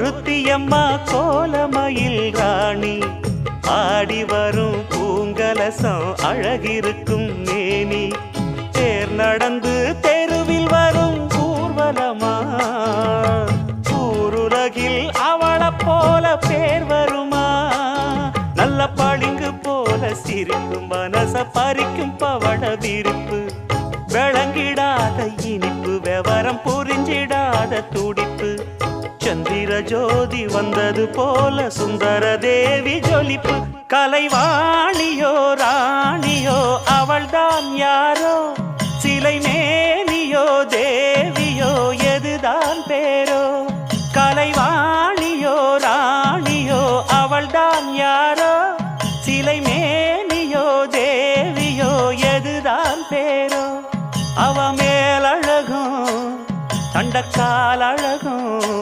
ஒருத்தியம்மா கோலமயில் ராணி ஆடி வரும் பூங்கலசம் அழகிருக்கும் மேனி தேர் நடந்து தெருவில் வரும் ஊர்வலமா ஊருலகில் அவளை போல பேர் வருமா நல்ல பளிங்கு போல சிரிக்கும் மனச பறிக்கும் பவள விரிப்பு விளங்கிடாத இனிப்பு விவரம் புரிஞ்சிடாத துடிப்பு சந்திர ஜோதி வந்தது போல சுந்தர தேவி ஜொலிப்பு கலைவாணியோ ராணியோ அவள்தான் யாரோ சிலை மேனியோ தேவியோ எதுதான் பேரோ கலைவா